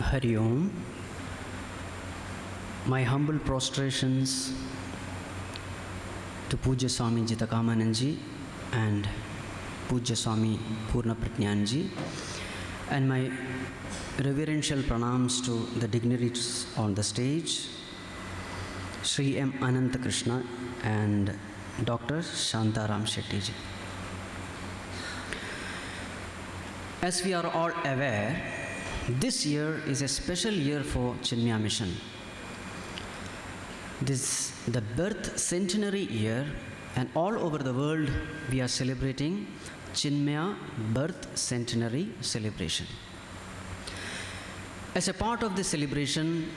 Hari Om. My humble prostrations to Pujya Swamiji Takamananji and Pujya Swami Purna Pratnyanji, and my reverential pranams to the dignitaries on the stage, Sri M. Ananta Krishna and Dr. Shantaram Shetty ji. As we are all aware, this year is a special year for Chinmaya mission. This is the birth centenary year, and all over the world we are celebrating Chinmaya birth centenary celebration. As a part of this celebration,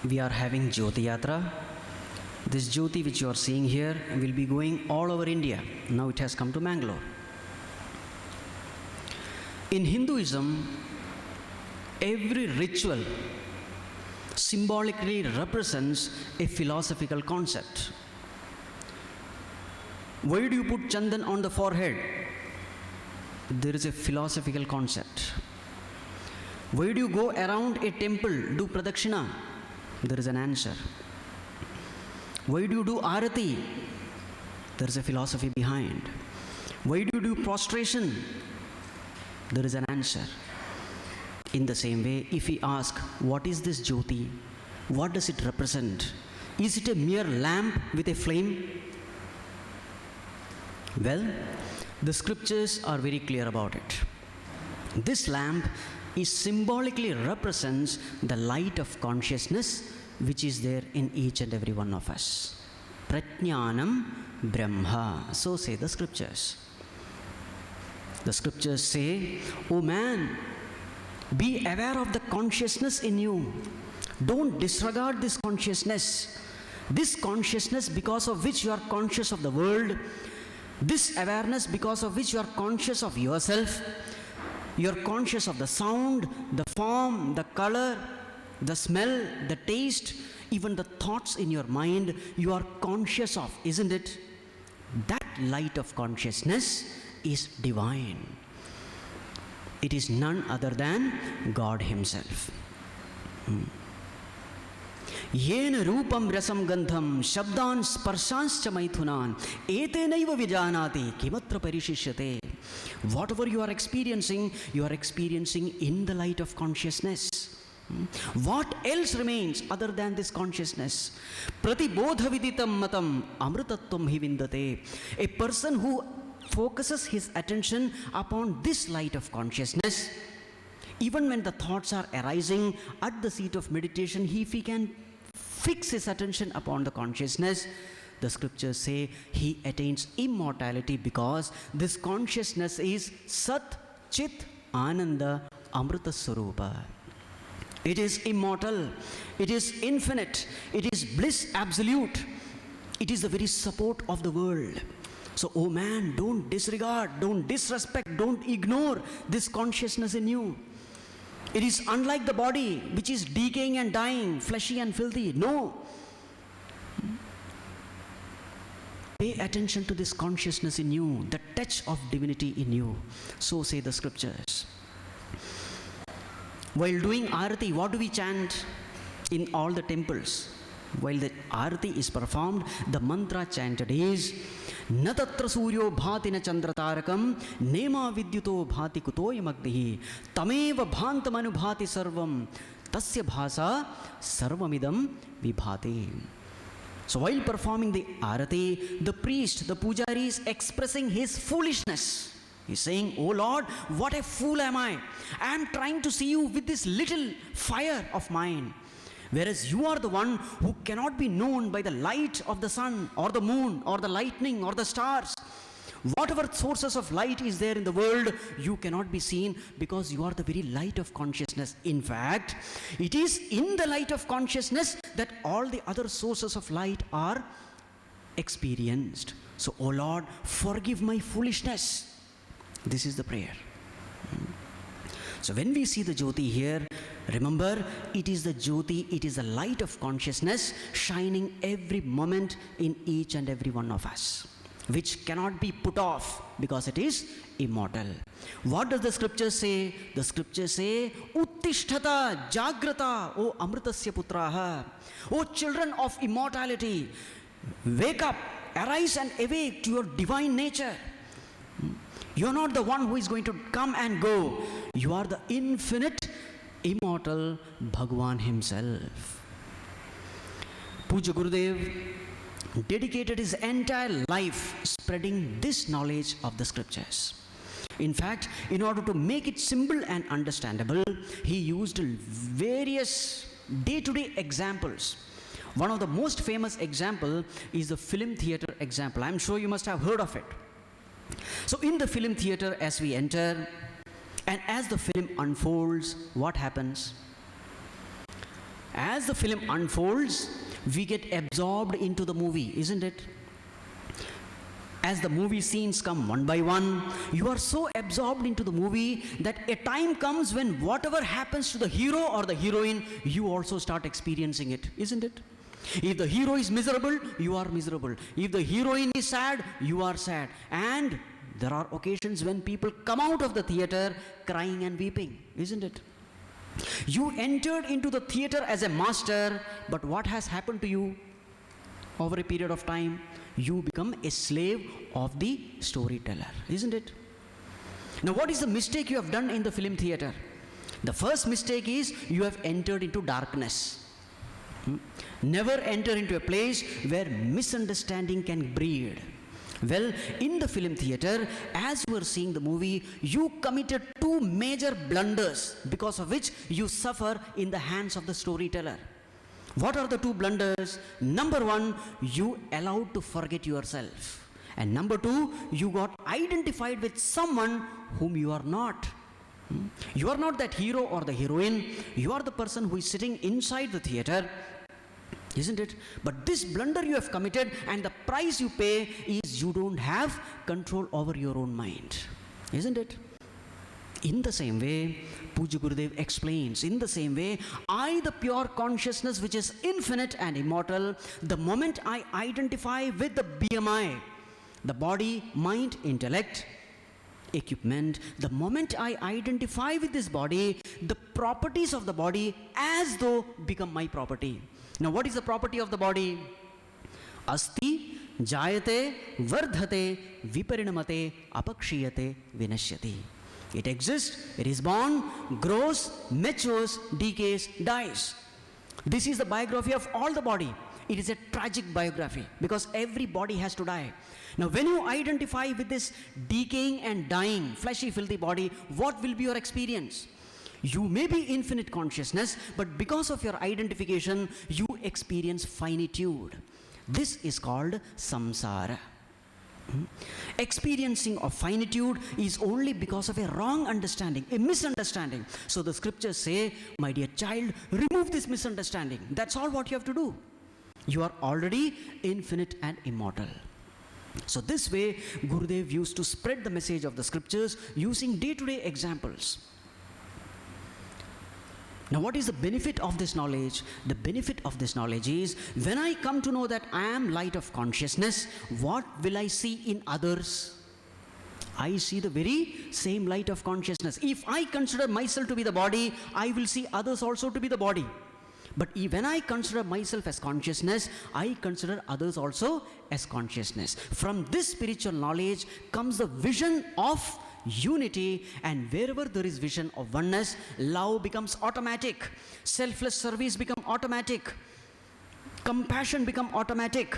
we are having Jyoti Yatra. This Jyoti which you are seeing here will be going all over India. Now it has come to Mangalore. In Hinduism, every ritual symbolically represents a philosophical concept. Why do you put chandan on the forehead? There is a philosophical concept. Why do you go around a temple, do pradakshina? There is an answer. Why do you do arati? There is a philosophy behind. Why do you do prostration? There is an answer. In the same way, if we ask, what is this Jyoti? What does it represent? Is it a mere lamp with a flame? Well, the scriptures are very clear about it. This lamp is symbolically represents the light of consciousness which is there in each and every one of us. Pratnyanam Brahma, so say the scriptures. The scriptures say, oh man, be aware of the consciousness in you. Don't disregard this consciousness. This consciousness because of which you are conscious of the world. This awareness because of which you are conscious of yourself. You are conscious of the sound, the form, the color, the smell, the taste, even the thoughts in your mind you are conscious of, isn't it? That light of consciousness is divine. It is none other than God Himself. Yena rupam rasam gandham shabdan sparshanscha maithunan etenaiva vijanati kimatra parishishyate. Whatever you are experiencing in the light of consciousness. What else remains other than this consciousness? Pratibodha viditam matam amritattvam hi vindate. A person who focuses his attention upon this light of consciousness, even when the thoughts are arising at the seat of meditation, if he can fix his attention upon the consciousness, the scriptures say he attains immortality, because this consciousness is Sat Chit Ananda Amrita Swarupa. It is immortal, it is infinite, it is bliss absolute, it is the very support of the world. So, oh man, don't disregard, don't disrespect, don't ignore this consciousness in you. It is unlike the body which is decaying and dying, fleshy and filthy. No. Pay attention to this consciousness in you, the touch of divinity in you. So say the scriptures. While doing arati, what do we chant in all the temples? While the arati is performed, the mantra chanted is Na tatra suryo bhati na chandratarakam nema vidyuto bhati kutoyam agnihi tameva bhantam anubhati sarvam tasya bhasa sarvamidam vibhati. So while performing the arati, the priest, the pujari is expressing his foolishness. He's saying, oh Lord, what a fool am I. I am trying to see you with this little fire of mine. Whereas you are the one who cannot be known by the light of the sun or the moon or the lightning or the stars. Whatever sources of light is there in the world, you cannot be seen because you are the very light of consciousness. In fact, it is in the light of consciousness that all the other sources of light are experienced. So, oh Lord, forgive my foolishness. This is the prayer. So when we see the Jyoti here, remember, it is the Jyoti, it is the light of consciousness shining every moment in each and every one of us. which cannot be put off because it is immortal. What does the scripture say? The scriptures say, Uttishtata Jagrata, O Amritasya Putraha, O children of immortality, wake up, arise and awake to your divine nature. You are not the one who is going to come and go. You are the infinite, immortal Bhagwan himself. Pujya Gurudev dedicated his entire life spreading this knowledge of the scriptures. In fact, in order to make it simple and understandable, he used various day-to-day examples. One of the most famous example is the film theater example. I'm sure you must have heard of it. So in the film theater, as we enter, and as the film unfolds, what happens? As the film unfolds, we get absorbed into the movie, isn't it? As the movie scenes come one by one, you are so absorbed into the movie that a time comes when whatever happens to the hero or the heroine, you also start experiencing it, isn't it? If the hero is miserable, you are miserable. If the heroine is sad, you are sad. And there are occasions when people come out of the theater crying and weeping, isn't it? You entered into the theater as a master, but what has happened to you over a period of time? You become a slave of the storyteller, isn't it? Now, what is the mistake you have done in the film theater? The first mistake is you have entered into darkness. Never enter into a place where misunderstanding can breed. Well, in the film theater, as you were seeing the movie, you committed two major blunders because of which you suffer in the hands of the storyteller. What are the two blunders? Number one, you allowed to forget yourself. And number two, you got identified with someone whom you are not. You are not that hero or the heroine. You are the person who is sitting inside the theater, isn't it? But this blunder you have committed, and the price you pay is you don't have control over your own mind, isn't it? In the same way, Pujya Gurudev explains, in the same way, I, the pure consciousness which is infinite and immortal, the moment I identify with the BMI, the body, mind, intellect, equipment, the moment I identify with this body, the properties of the body as though become my property. Now, what is the property of the body? Asti, jayate, vardhate, viparinamate, apakshiyate, vinashyati. It exists, it is born, grows, matures, decays, dies. This is the biography of all the body. It is a tragic biography because every body has to die. Now, when you identify with this decaying and dying, fleshy, filthy body, what will be your experience? You may be infinite consciousness, but because of your identification, you experience finitude. This is called samsara. Experiencing of finitude is only because of a wrong understanding, a misunderstanding. So the scriptures say, my dear child, remove this misunderstanding. That's all what you have to do. You are already infinite and immortal. So this way, Gurudev used to spread the message of the scriptures using day-to-day examples. Now, what is the benefit of this knowledge? The benefit of this knowledge is, when I come to know that I am light of consciousness, what will I see in others? I see the very same light of consciousness. If I consider myself to be the body, I will see others also to be the body. But when I consider myself as consciousness, I consider others also as consciousness. From this spiritual knowledge comes the vision of unity, and wherever there is vision of oneness, love becomes automatic, selfless service become automatic, compassion become automatic,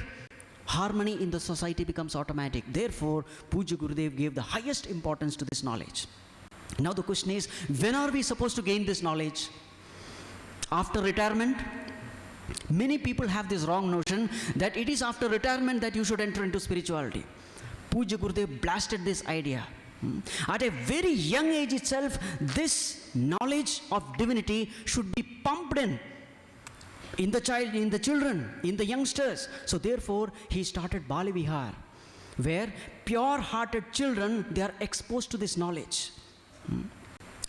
harmony in the society becomes automatic. Therefore, Pujya Gurudev gave the highest importance to this knowledge. Now the question is, when are we supposed to gain this knowledge? After retirement? Many people have this wrong notion that it is after retirement that you should enter into spirituality. Pujya Gurudev blasted this idea. At a very young age itself, this knowledge of divinity should be pumped in the child, in the children, in the youngsters. So therefore, he started Bali Vihar, where pure-hearted children, they are exposed to this knowledge.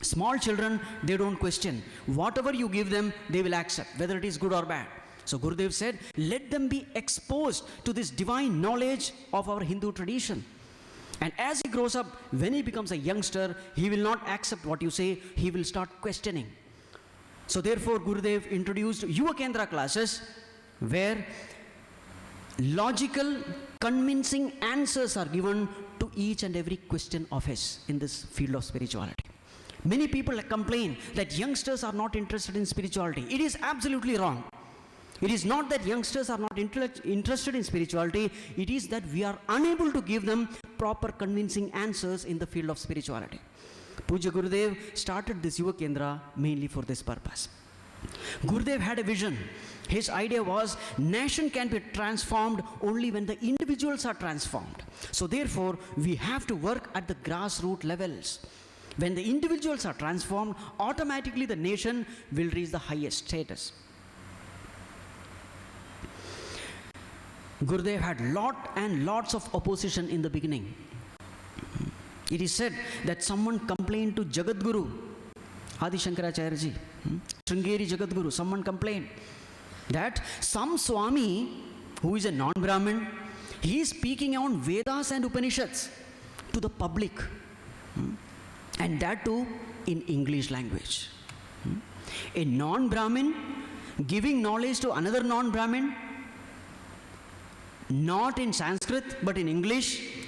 Small children, they don't question. Whatever you give them, they will accept, whether it is good or bad. So Gurudev said, let them be exposed to this divine knowledge of our Hindu tradition. And as he grows up, when he becomes a youngster, he will not accept what you say, he will start questioning. So therefore, Gurudev introduced Yuva Kendra classes where logical, convincing answers are given to each and every question of his in this field of spirituality. Many people complain that youngsters are not interested in spirituality. It is absolutely wrong. It is not that youngsters are not interested in spirituality, it is that we are unable to give them proper convincing answers in the field of spirituality. Pujya Gurudev started this Yuva Kendra mainly for this purpose. Gurudev had a vision. His idea was, nation can be transformed only when the individuals are transformed. So therefore, we have to work at the grassroots levels. When the individuals are transformed, automatically the nation will reach the highest status. Gurudev had lots of opposition in the beginning. It is said that someone complained to Jagadguru, Adi Shankaracharya ji, Sringeri Jagadguru, someone complained that some Swami, who is a non-Brahmin, he is speaking on Vedas and Upanishads to the public, and that too in English language. A non-Brahmin giving knowledge to another non-Brahmin, not in Sanskrit but in English.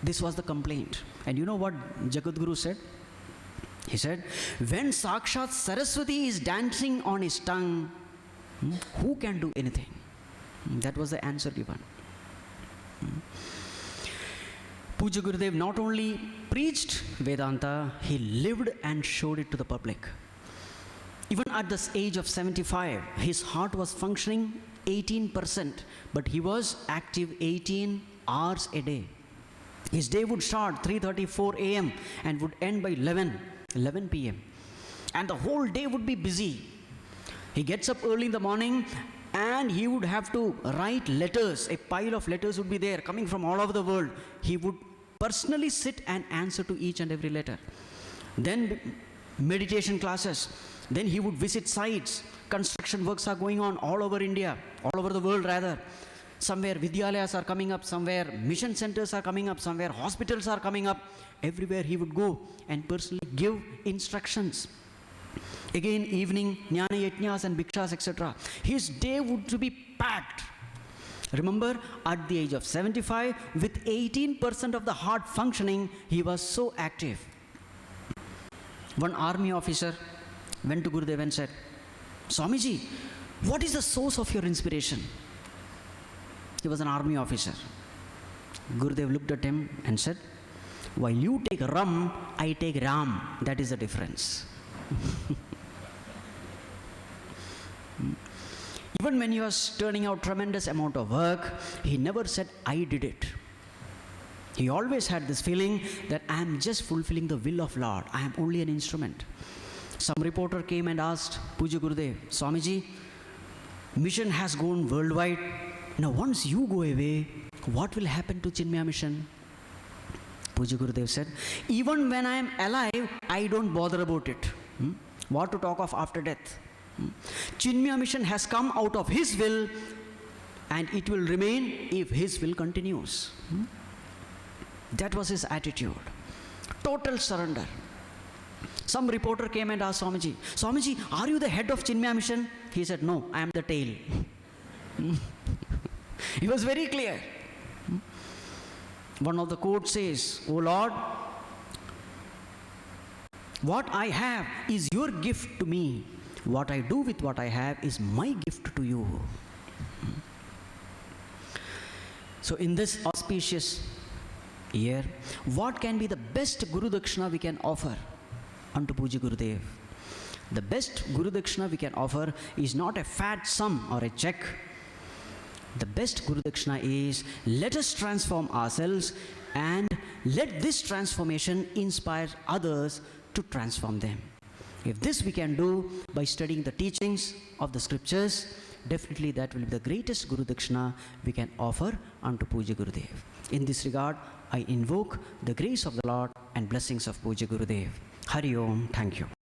This was the complaint. And you know what Jagadguru said? He said, when Sakshat Saraswati is dancing on his tongue, who can do anything? That was the answer given. Pujya Gurudev not only preached Vedanta, he lived and showed it to the public. Even at the age of 75, his heart was functioning 18%, but he was active 18 hours a day. His day would start 3:34 a.m. and would end by 11 p.m. And the whole day would be busy. He gets up early in the morning and he would have to write letters. A pile of letters would be there coming from all over the world. He would personally sit and answer to each and every letter. Then meditation classes. Then he would visit sites. Construction works are going on all over India, all over the world rather. Somewhere Vidyalayas are coming up, somewhere mission centers are coming up, somewhere hospitals are coming up. Everywhere he would go and personally give instructions. Again, evening, Jnana Yajnas and Bhikshas, etc. His day would be packed. Remember, at the age of 75, with 18% of the heart functioning, he was so active. One army officer went to Gurudev and said, Swamiji, what is the source of your inspiration? He was an army officer. Gurudev looked at him and said, while you take rum, I take Ram. That is the difference. Even when he was turning out tremendous amount of work, he never said, I did it. He always had this feeling that I am just fulfilling the will of Lord. I am only an instrument. Some reporter came and asked Pujya Gurudev, Swamiji, mission has gone worldwide. Now once you go away, what will happen to Chinmaya mission? Pujya Gurudev said, even when I am alive, I don't bother about it. What to talk of after death? Chinmaya mission has come out of his will and it will remain if his will continues. That was his attitude. Total surrender. Some reporter came and asked Swamiji, Swamiji, are you the head of Chinmaya mission? He said, no, I am the tail. He was very clear. One of the quotes says, O Lord, what I have is your gift to me. What I do with what I have is my gift to you. So in this auspicious year, what can be the best Guru Dakshina we can offer unto Pujya Gurudev? The best Guru Dakshina we can offer is not a fat sum or a check. The best Guru Dakshina is, let us transform ourselves and let this transformation inspire others to transform them. If this we can do by studying the teachings of the scriptures, definitely that will be the greatest Guru Dakshina we can offer unto Pujya Gurudev. In this regard, I invoke the grace of the Lord and blessings of Pujya Gurudev. Hari Om. Thank you.